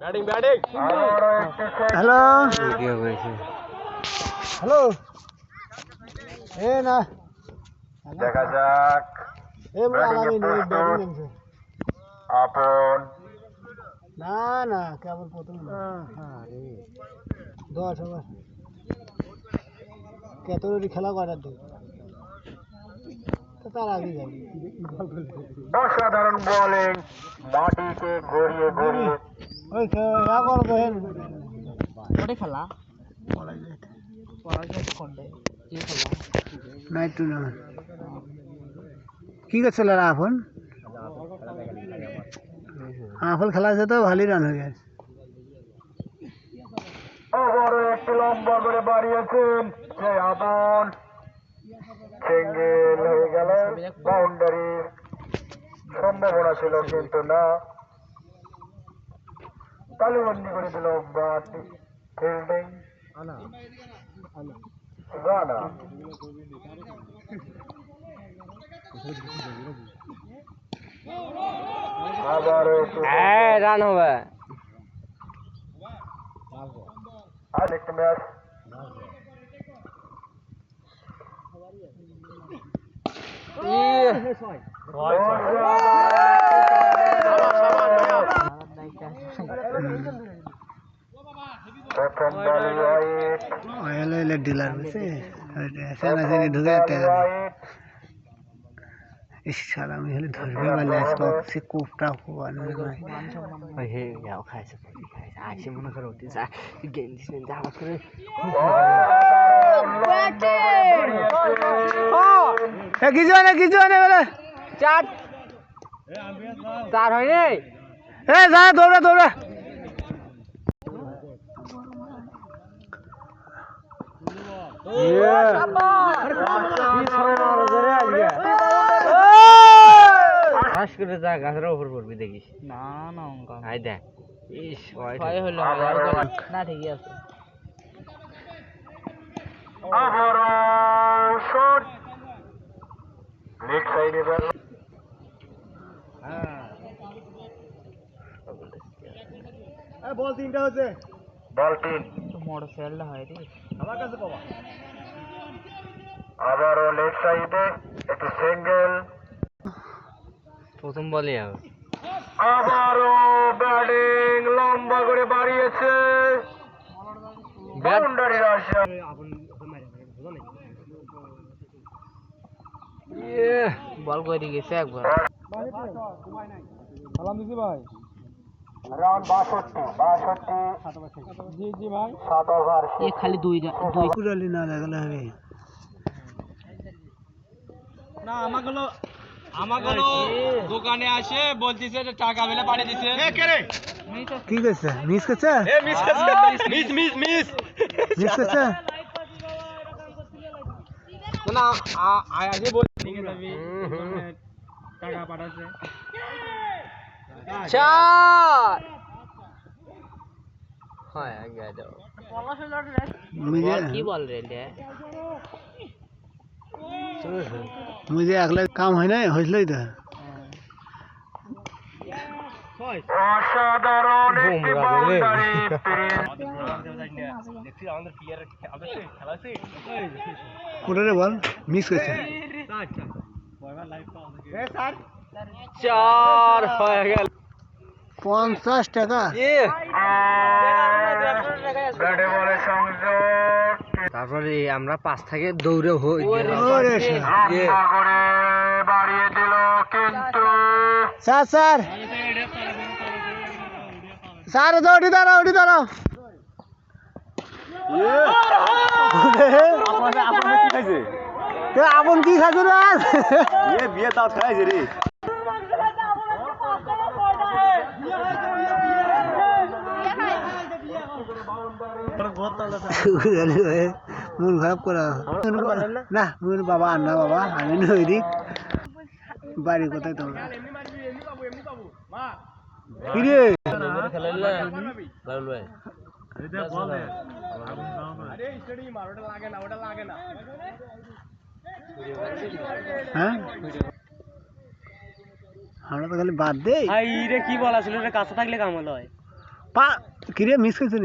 batting batting hello video করেছে hello এ না দেখা যাক এ আলামিন ওই ব্যাটিং নামছে আপন না না কেবল প্রথম আরে 10 ওভার কতরি খেলা করার দিন তো তার আগে যাই অসাধারণ বোলিং মাটিকে গড়িয়ে গড়িয়ে ওই খেলা করবে ওটা খেলা নাইট টুর্নামেন্ট কি করছিল এখন আফল খেলা আছে তো ভালোই রান হয়ে গেছে আবারও একটি লম্বা করে বাড়িয়েছেন যে আপন সিঙ্গেল হয়ে গেল বাউন্ডারির সম্ভাবনা ছিল কিন্তু না তালুবন্দি করে দিল বাটি ফিল্ডিং রানা আবারও একটু রান হবে আরেকটি ম্যাচ প্রথম বলে ওয়াইড অয়েল অয়েলের ডিলার বুঝছে সেনাসেনি ঢুকে সারা আমি হলে ধরবে পারলে আজকে সে কোপটা খুব আনন্দ ওই হে যাও খাইছে খাইছে আসে মনে করো উঠে যা গেঞ্জি সেঞ্জি আওয়াজ করে কিছু আনে বলে চার চার হয়নি এ যা দৌড়া দৌড়া হাস করে যা গাছের উপর পড়বি দেখিস না না অঙ্ক আই দেখ ইস ছয় হলো না ঠিকই আছে আবারও শট লেগ সাইডে বল বল তিনটা হচ্ছে বল তিন তো মোটরসাইকেলটা হয় রে আমার কাছে বাবা আবারও লেগ সাইডে একটি সিঙ্গেল প্রথম বলে হবে আবারও ব্যাটিং লম্বা করে বাড়িয়েছে বাউন্ডারির আশা বল করে গেছে একবার সালাম দিছি ভাই রান 62 জি জি ভাই 7 ওভার এ খালি দুই কুড়ালি না লাগালে হবে না আমাগুলো দোকানে আসে বলতিছে যে টাকা বেলা পাঠিয়ে দিছে কি করছে মিস করছে মিস মিস করছে না আগে বল ঠিক আছে টাকা পাঠাচ্ছে চার হয় আগে দাও কি বল রে मुझे अगला काम है ना हौसला ही था অসাধারণ একটি বাউন্ডারি কোটারে বল মিস করছে চার হয়ে গেল 50 টাকা ব্যাটে বলে সংযোগ তারপরে আমরা 5 থেকে দৌড়ে হই ওরে লম্বা করে বাড়িয়ে দিল কিন্তু স্যার স্যার স্যার উঠি দাঁড়াও আপন কি খাইছো রে বিয়ে তাও খাইছে রে মন খারাপ করা না মন বাবা আন্না বাবা আমি নইদিক বাড়ি কোথায় তোমরা কি রে হ্যাঁ আমরা তো খালি বাদ দেই রে কি বলা ছিল রে কাছে থাকলে কাম হলো হয় কিরে মিস করছিস